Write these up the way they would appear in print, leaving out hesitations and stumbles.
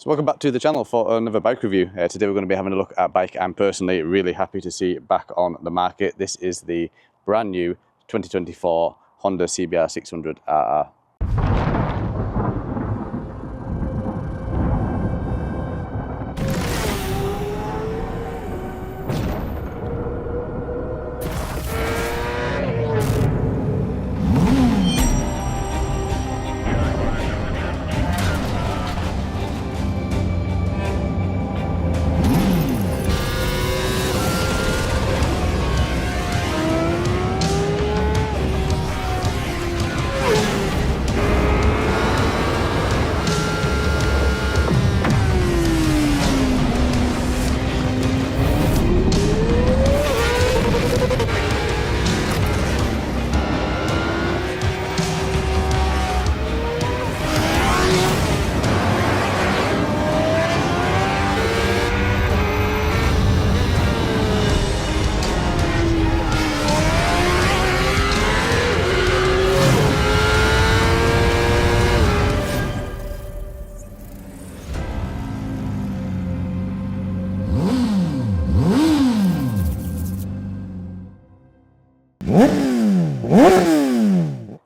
So welcome back to the channel for another bike review. Today we're going to be having a look at a bike I'm personally really happy to see back on the market. This is the brand new 2024 Honda CBR 600RR.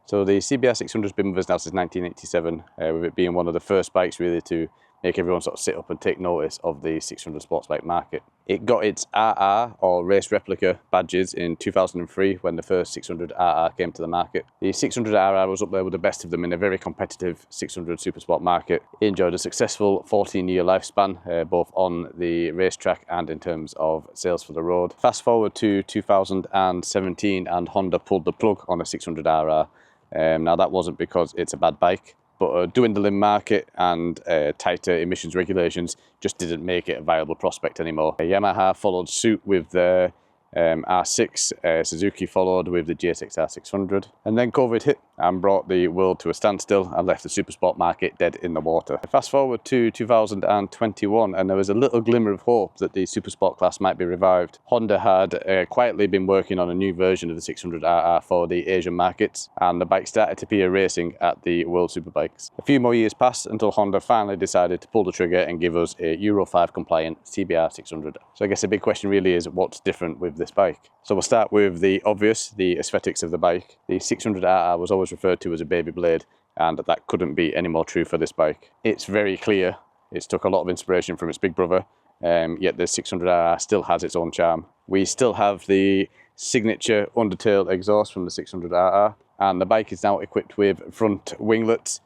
So the CBR 600 has been with us now since 1987, with it being one of the first bikes really to make everyone sort of sit up and take notice of the 600 sports bike market. It got its RR or race replica badges in 2003 when the first 600RR came to the market. The 600RR was up there with the best of them in a very competitive 600 supersport market. It enjoyed a successful 14-year lifespan, both on the racetrack and in terms of sales for the road. Fast forward to 2017 and Honda pulled the plug on a 600RR. Now that wasn't because it's a bad bike, but a dwindling market and tighter emissions regulations just didn't make it a viable prospect anymore. Yamaha followed suit with the R6, Suzuki followed with the GSX-R 600, and then COVID hit and brought the world to a standstill and left the supersport market dead in the water. Fast forward to 2021 and there was a little glimmer of hope that the supersport class might be revived. Honda had quietly been working on a new version of the 600RR for the Asian markets, and the bike started to appear racing at the World Superbikes. A few more years passed until Honda finally decided to pull the trigger and give us a Euro 5 compliant CBR 600. So I guess the big question really is what's different with this bike. So we'll start with the obvious, the aesthetics of the bike. The 600RR was always referred to as a baby blade, and that couldn't be any more true for this bike. It's very clear. It's took a lot of inspiration from its big brother, yet the 600RR still has its own charm. We still have the signature undertail exhaust from the 600RR, and the bike is now equipped with front winglets.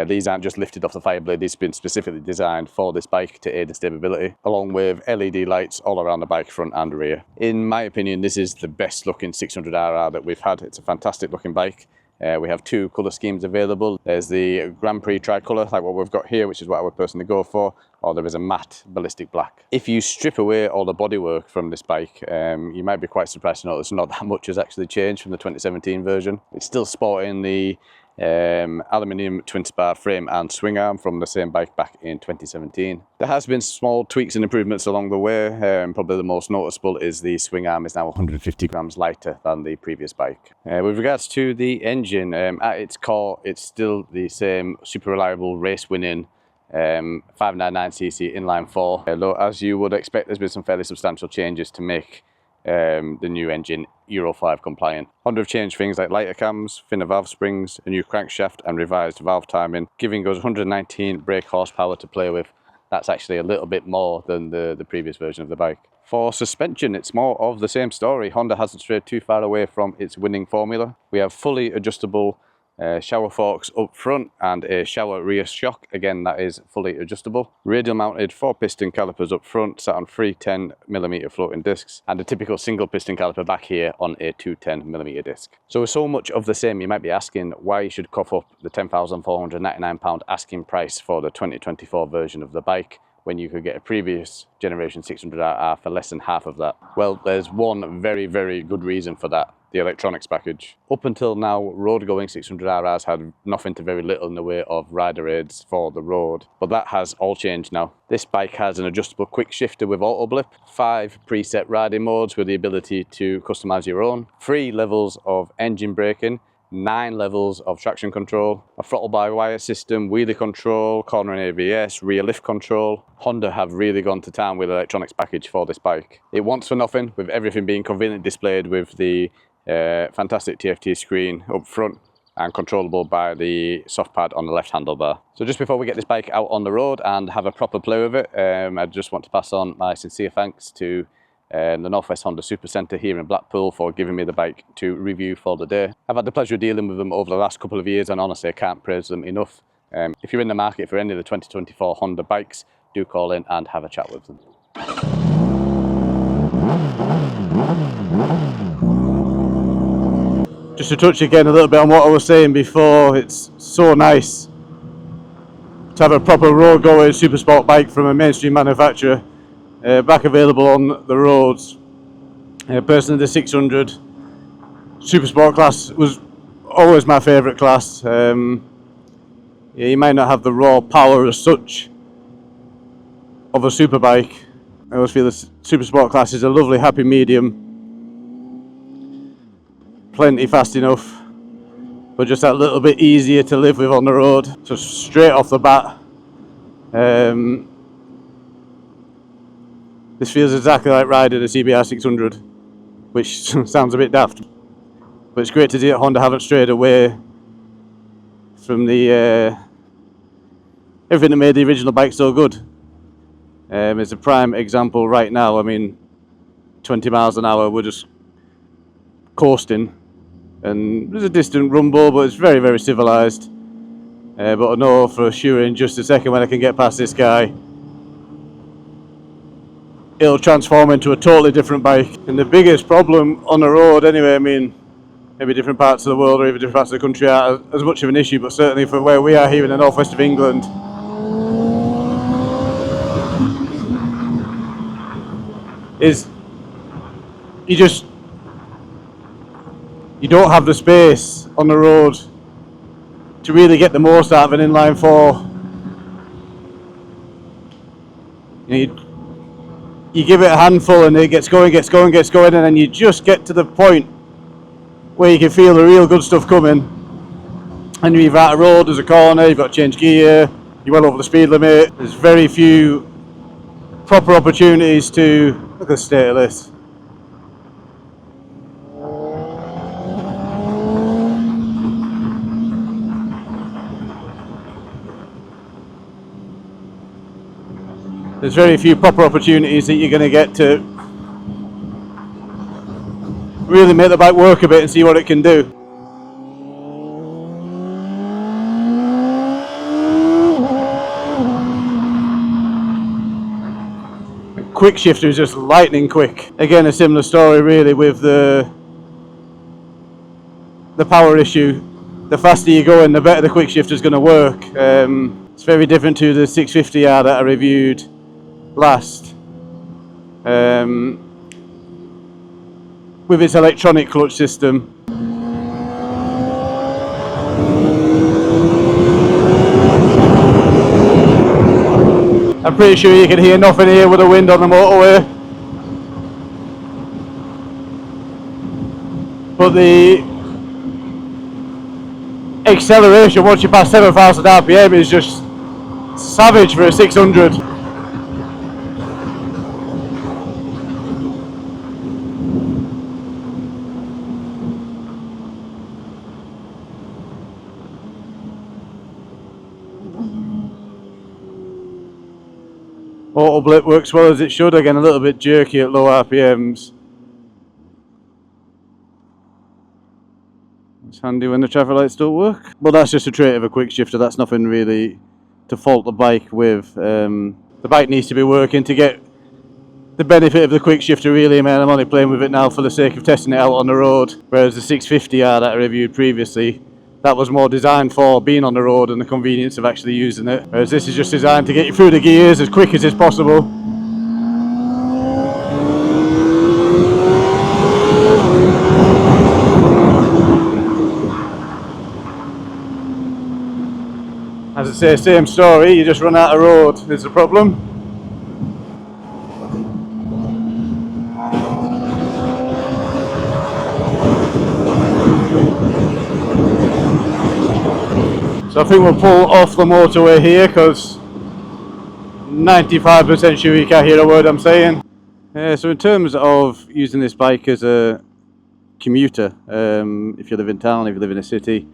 These aren't just lifted off the Fireblade, these have been specifically designed for this bike to aid in stability, along with LED lights all around the bike front and rear. In my opinion, this is the best looking 600RR that we've had. It's a fantastic looking bike. We have two colour schemes available. There's the Grand Prix tricolour, like what we've got here, which is what I would personally go for, or there is a matte ballistic black. If you strip away all the bodywork from this bike, you might be quite surprised to notice not that much has actually changed from the 2017 version. It's still sporting the aluminium twin spar frame and swing arm from the same bike back in 2017. There has been small tweaks and improvements along the way, and probably the most noticeable is the swing arm is now 150 grams lighter than the previous bike. With regards to the engine, at its core it's still the same super reliable race winning 599cc inline 4, although as you would expect there's been some fairly substantial changes to make the new engine Euro 5 compliant. Honda have changed things like lighter cams, thinner valve springs, a new crankshaft and revised valve timing, giving us 119 brake horsepower to play with. That's actually a little bit more than the previous version of the bike. For suspension, it's more of the same story. Honda hasn't strayed too far away from its winning formula. We have fully adjustable shower forks up front and a shower rear shock, again that is fully adjustable. Radial mounted 4-piston calipers up front, sat on 3 10mm floating discs, and a typical single piston caliper back here on a 2 10mm disc. So with so much of the same, you might be asking why you should cough up the £10,499 asking price for the 2024 version of the bike when you could get a previous generation 600RR for less than half of that. Well, there's one very, very good reason for that: the electronics package. Up until now, road-going 600RRs had nothing to very little in the way of rider aids for the road, but that has all changed now. This bike has an adjustable quick shifter with auto blip, 5 preset riding modes with the ability to customize your own, 3 levels of engine braking, 9 levels of traction control, a throttle-by-wire system, wheelie control, corner and ABS, rear lift control. Honda have really gone to town with the electronics package for this bike. It wants for nothing, with everything being conveniently displayed with the fantastic TFT screen up front and controllable by the soft pad on the left handlebar. So just before we get this bike out on the road and have a proper play with it, I just want to pass on my sincere thanks to the North West Honda Supercentre here in Blackpool for giving me the bike to review for the day. I've had the pleasure of dealing with them over the last couple of years, and honestly I can't praise them enough. If you're in the market for any of the 2024 Honda bikes, do call in and have a chat with them. Just to touch again a little bit on what I was saying before, it's so nice to have a proper road going super sport bike from a mainstream manufacturer back available on the roads. Personally, the 600 super sport class was always my favourite class. Yeah, you might not have the raw power as such of a super bike. I always feel the super sport class is a lovely happy medium. Plenty fast enough, but just that little bit easier to live with on the road. So straight off the bat, this feels exactly like riding a CBR 600, which sounds a bit daft, but it's great to see that Honda haven't strayed away from the everything that made the original bike so good. It's a prime example right now. I mean, 20 miles an hour, we're just coasting. And there's a distant rumble, but it's very, very civilised. But I know for sure in just a second when I can get past this guy, it'll transform into a totally different bike. And the biggest problem on the road anyway, I mean, maybe different parts of the world or even different parts of the country aren't as much of an issue, but certainly for where we are here in the northwest of England, is you don't have the space on the road to really get the most out of an inline 4. You give it a handful and it gets going, and then you just get to the point where you can feel the real good stuff coming. And you're either out of road, there's a corner, you've got to change gear, you're well over the speed limit. There's very few proper opportunities to look at the state of this. There's very few proper opportunities that you're going to get to really make the bike work a bit and see what it can do. Quick shifter is just lightning quick. Again, a similar story really with the power issue. The faster you go in, the better the quick shifter is going to work. It's very different to the 650R that I reviewed last, with its electronic clutch system. I'm pretty sure you can hear nothing here with the wind on the motorway, but the acceleration once you pass 7,000 RPM is just savage for a 600. Auto blip works well as it should, again a little bit jerky at low RPMs. It's handy when the traffic lights don't work, but that's just a trait of a quick shifter. That's nothing really to fault the bike with. The bike needs to be working to get the benefit of the quick shifter really. I mean, I'm only playing with it now for the sake of testing it out on the road, whereas the 650R that I reviewed previously, that was more designed for being on the road and the convenience of actually using it, whereas this is just designed to get you through the gears as quick as is possible. As I say, same story, you just run out of road is the problem. So I think we'll pull off the motorway here because 95% sure you can't hear a word I'm saying. So in terms of using this bike as a commuter, if you live in town, if you live in a city,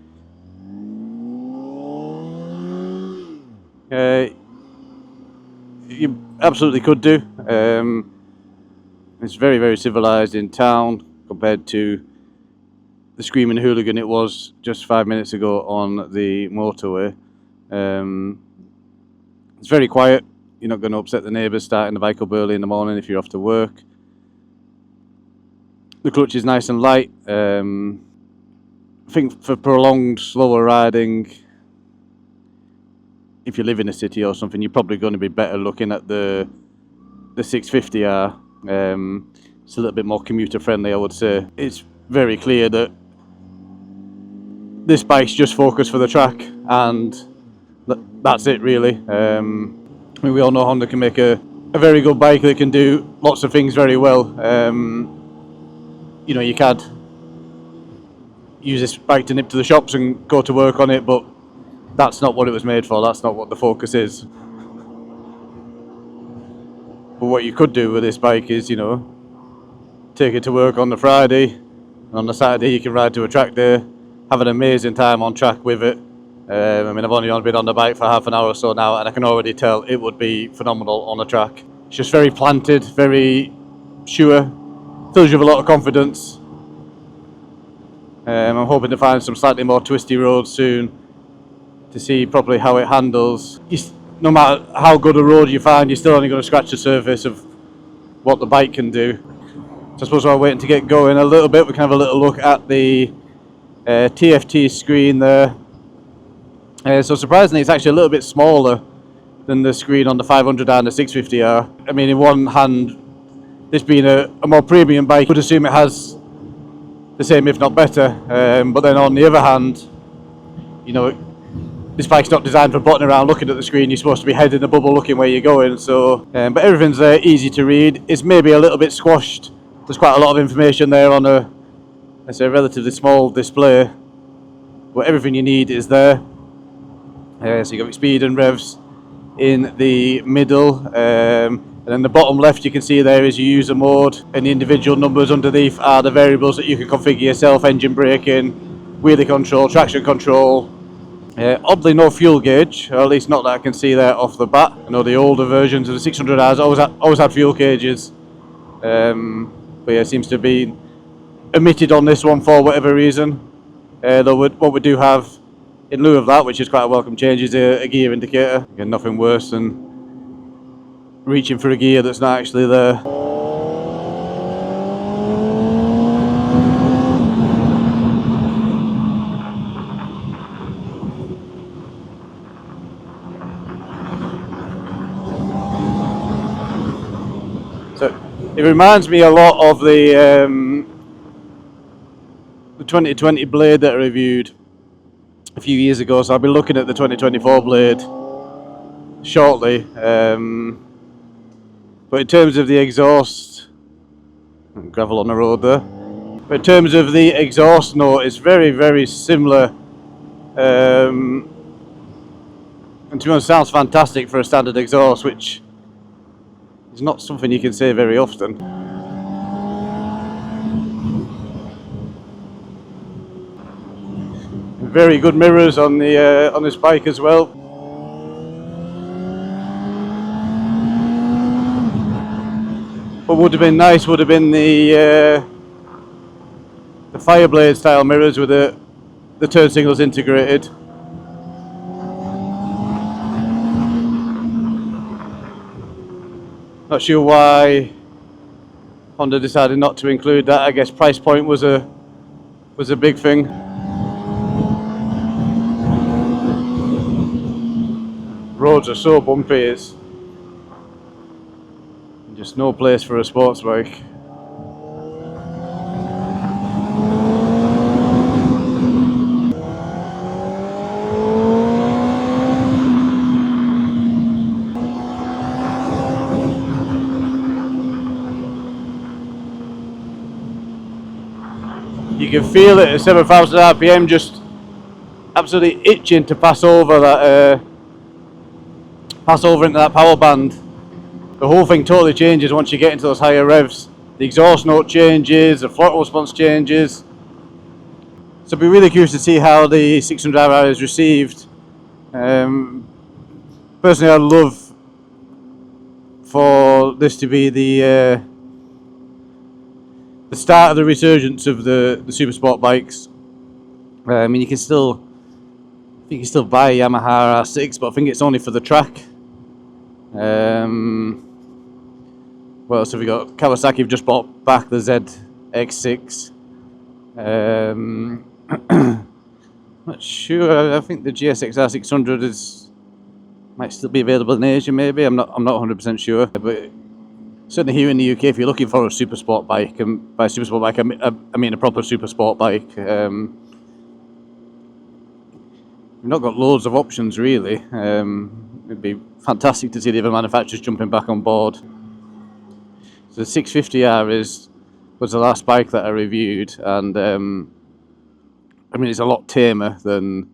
you absolutely could do. It's very, very civilized in town compared to the screaming hooligan it was just 5 minutes ago on the motorway. It's very quiet. You're not going to upset the neighbours starting the bike up early in the morning if you're off to work. The clutch is nice and light. I think for prolonged, slower riding, if you live in a city or something, you're probably going to be better looking at the 650R. It's a little bit more commuter friendly, I would say. It's very clear that this bike's just focused for the track, and that's it really. I mean, we all know Honda can make a very good bike that can do lots of things very well. You know, you can use this bike to nip to the shops and go to work on it, but that's not what it was made for. That's not what the focus is. But what you could do with this bike is, you know, take it to work on the Friday, and on the Saturday you can ride to a track day, have an amazing time on track with it. I mean, I've only been on the bike for half an hour or so now, and I can already tell it would be phenomenal on the track. It's just very planted, very sure, fills you with a lot of confidence. I'm hoping to find some slightly more twisty roads soon to see properly how it handles. No matter how good a road you find, you're still only going to scratch the surface of what the bike can do. So I suppose while waiting to get going a little bit, we can have a little look at the TFT screen there. So surprisingly, it's actually a little bit smaller than the screen on the 500R and the 650R. I mean, in one hand, this being a more premium bike, I would assume it has the same, if not better. But then on the other hand, you know, this bike's not designed for butting around looking at the screen. You're supposed to be head in the bubble looking where you're going. So, but everything's there, easy to read. It's maybe a little bit squashed. There's quite a lot of information there on a, let's say, relatively small display. But everything you need is there. So you've got speed and revs in the middle. And then the bottom left you can see there is your user mode. And the individual numbers underneath are the variables that you can configure yourself. Engine braking, wheelie control, traction control. Oddly no fuel gauge, or at least not that I can see there off the bat. I know the older versions of the 600Rs always had fuel gauges, but yeah, it seems to be omitted on this one for whatever reason. Though what we do have in lieu of that, which is quite a welcome change, is a gear indicator. Again, nothing worse than reaching for a gear that's not actually there. So it reminds me a lot of the 2020 blade that I reviewed a few years ago. So I'll be looking at the 2024 blade shortly. But in terms of the exhaust, gravel on the road there. But in terms of the exhaust note, it's very, very similar. And to be honest, sounds fantastic for a standard exhaust, which is not something you can say very often. Very good mirrors on the on this bike as well. What would have been nice would have been the Fireblade style mirrors with the turn signals integrated. Not sure why Honda decided not to include that. I guess price point was a big thing. Roads are so bumpy, it's just no place for a sports bike. You can feel it at 7,000 RPM, just absolutely itching to pass over into that power band. The whole thing totally changes once you get into those higher revs. The exhaust note changes, the throttle response changes. So I'd be really curious to see how the 600RR is received. Personally, I'd love for this to be the start of the resurgence of the super sport bikes. I mean, you can still buy a Yamaha R6, but I think it's only for the track. What else have we got? Kawasaki have just bought back the ZX6. Not sure. I think the GSX-R 600 might still be available in Asia. Maybe I'm not 100% sure. But certainly here in the UK, if you're looking for a super sport bike, and by super sport bike I mean a proper super sport bike, we've not got loads of options really. It'd be fantastic to see the other manufacturers jumping back on board. So the 650R was the last bike that I reviewed, and I mean it's a lot tamer than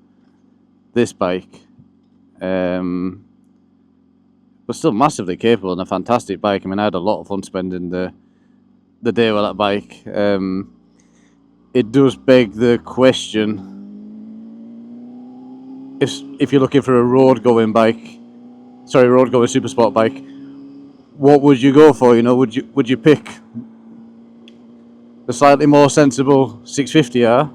this bike, but still massively capable and a fantastic bike. I mean, I had a lot of fun spending the day with that bike. It does beg the question, if you're looking for a road going super sport bike, what would you go for? You know, would you pick the slightly more sensible 650R,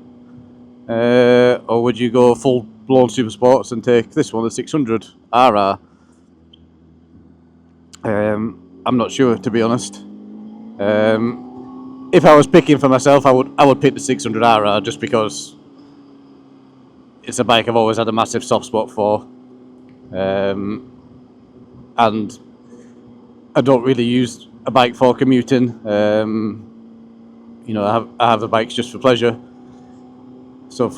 or would you go full blown super sports and take this one, the 600RR? I'm not sure, to be honest. If I was picking for myself, I would pick the 600RR just because it's a bike I've always had a massive soft spot for, and I don't really use a bike for commuting. You know, I have the bikes just for pleasure. So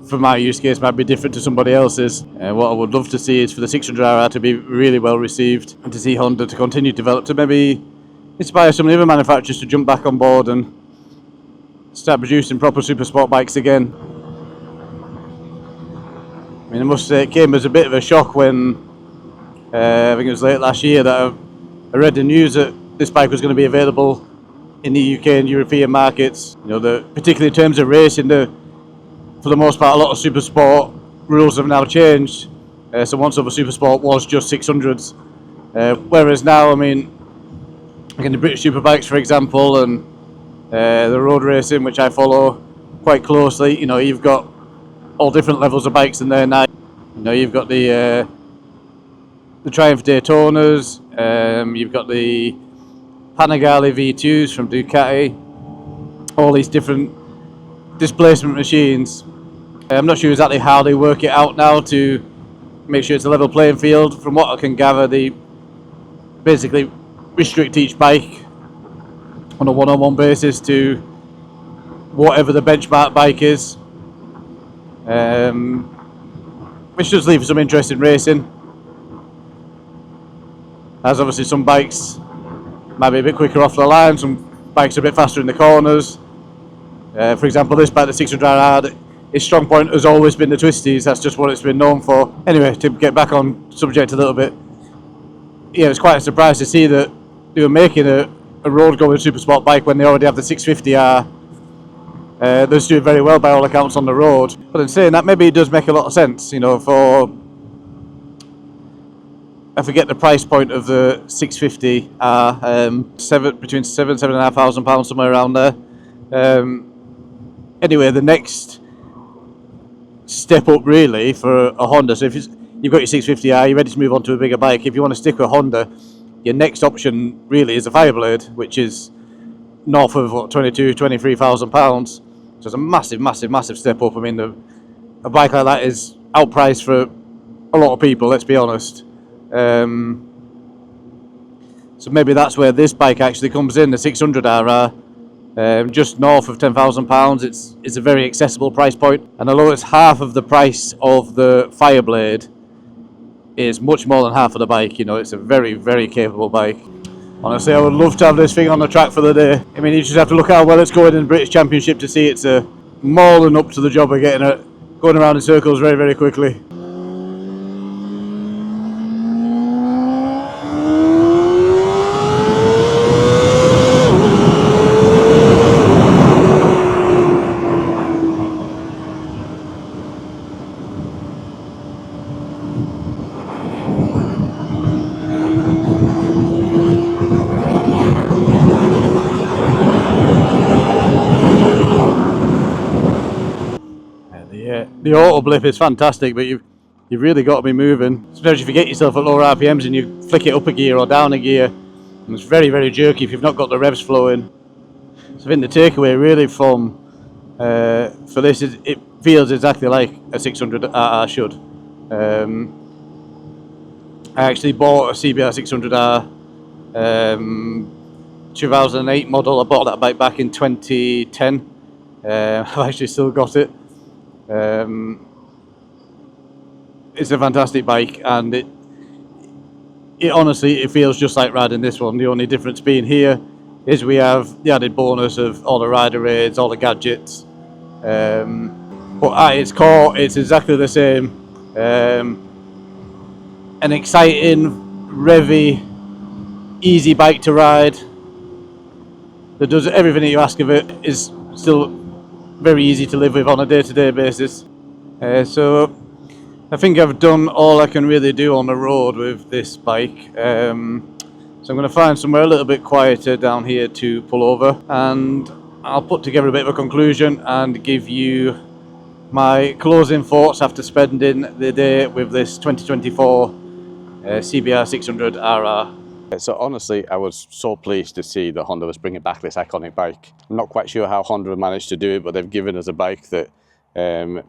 for my use case, might be different to somebody else's. What I would love to see is for the 600RR to be really well received, and to see Honda to continue to develop, to maybe inspire some of the other manufacturers to jump back on board and start producing proper super sport bikes again. I mean, I must say it came as a bit of a shock when I think it was late last year that I read the news that this bike was going to be available in the UK and European markets. You know, particularly in terms of racing, for the most part, a lot of super sport rules have now changed. So once over super sport was just 600s, whereas now, I mean, like the British Superbikes, for example, and the road racing, which I follow quite closely, you know, you've got all different levels of bikes in there now. You know, you've got the Triumph Daytonas, you've got the Panigale V2s from Ducati, all these different displacement machines. I'm not sure exactly how they work it out now to make sure it's a level playing field. From what I can gather, they basically restrict each bike on a one-on-one basis to whatever the benchmark bike is, which does leave some interesting racing, as obviously some bikes might be a bit quicker off the line, some bikes are a bit faster in the corners. For example, this bike, the 600RR, its strong point has always been the twisties. That's just what it's been known for. Anyway, to get back on subject a little bit, yeah, it's quite a surprise to see that they were making a road-going super sport bike when they already have the 650R. They're doing very well by all accounts on the road. But in saying that, maybe it does make a lot of sense, you know, I forget the price point of the 650R, between £7,500, somewhere around there. Anyway, the next step up really for a Honda, so if you've got your 650R, you're ready to move on to a bigger bike, if you want to stick with Honda, your next option really is a Fireblade, which is north of what, £23,000. So it's a massive step up. I mean, a bike like that is outpriced for a lot of people, let's be honest. So maybe that's where this bike actually comes in, the 600RR. Just north of £10,000. It's a very accessible price point, and although it's half of the price of the Fireblade, it's much more than half of the bike. You know, it's a very capable bike. Honestly, I would love to have this thing on the track for the day. I mean, you just have to look how well it's going in the British Championship to see it's more than up to the job of getting going around in circles very, very quickly. The auto blip is fantastic, but you've really got to be moving, especially if you get yourself at lower RPMs and you flick it up a gear or down a gear. And it's very, very jerky if you've not got the revs flowing. So I think the takeaway really from for this is it feels exactly like a 600RR should. I actually bought a CBR 600R 2008 model. I bought that bike back in 2010. I've actually still got it. It's a fantastic bike, and it honestly, it feels just like riding this one. The only difference being here is we have the added bonus of all the rider aids, all the gadgets, but at its core it's exactly the same. An exciting, revvy, easy bike to ride that does everything that you ask of it, is still very easy to live with on a day-to-day basis. So I think I've done all I can really do on the road with this bike. So I'm going to find somewhere a little bit quieter down here to pull over, and I'll put together a bit of a conclusion and give you my closing thoughts after spending the day with this 2024 CBR 600RR. So honestly, I was so pleased to see that Honda was bringing back this iconic bike. I'm not quite sure how Honda managed to do it, but they've given us a bike that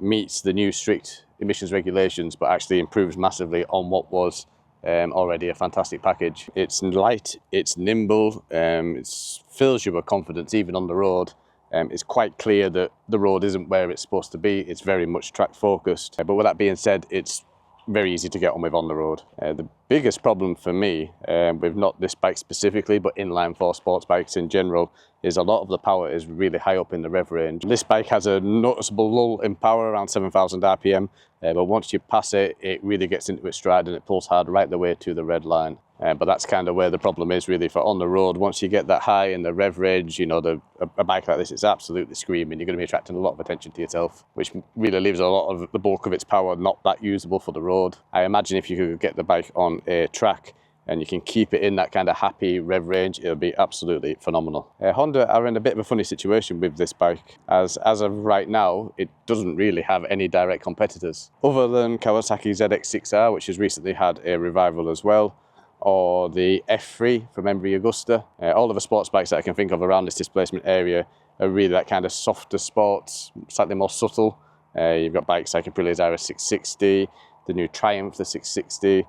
meets the new strict emissions regulations, but actually improves massively on what was already a fantastic package. It's light, it's nimble, it fills you with confidence even on the road. It's quite clear that the road isn't where it's supposed to be. It's very much track focused. But with that being said, it's very easy to get on with on the road. The biggest problem for me, with not this bike specifically, but inline four sports bikes in general, is a lot of the power is really high up in the rev range. This bike has a noticeable lull in power around 7,000 RPM, but once you pass it, it really gets into its stride and it pulls hard right the way to the red line. But that's kind of where the problem is really for on the road. Once you get that high in the rev range, you know, a bike like this is absolutely screaming. You're going to be attracting a lot of attention to yourself, which really leaves a lot of the bulk of its power not that usable for the road. I imagine if you could get the bike on a track and you can keep it in that kind of happy rev range, it'll be absolutely phenomenal. Honda are in a bit of a funny situation with this bike, as of right now, it doesn't really have any direct competitors. Other than Kawasaki ZX-6R, which has recently had a revival as well, or the F3 from Embry Augusta. All of the sports bikes that I can think of around this displacement area are really that kind of softer sports, slightly more subtle. You've got bikes like Aprilia's RS 660, the new Triumph, the 660,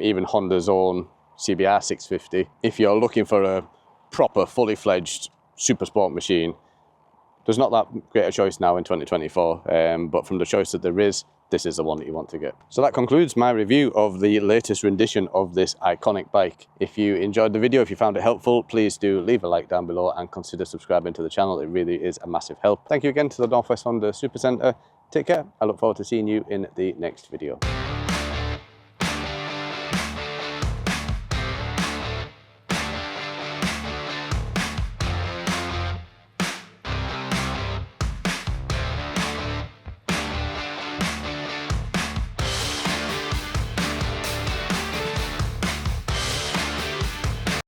even Honda's own CBR 650. If you're looking for a proper, fully fledged super sport machine, there's not that great a choice now in 2024, but from the choice that there is, this is the one that you want to get. So that concludes my review of the latest rendition of this iconic bike. If you enjoyed the video, if you found it helpful, please do leave a like down below and consider subscribing to the channel. It really is a massive help. Thank you again to the North West Honda Supercentre. Take care. I look forward to seeing you in the next video.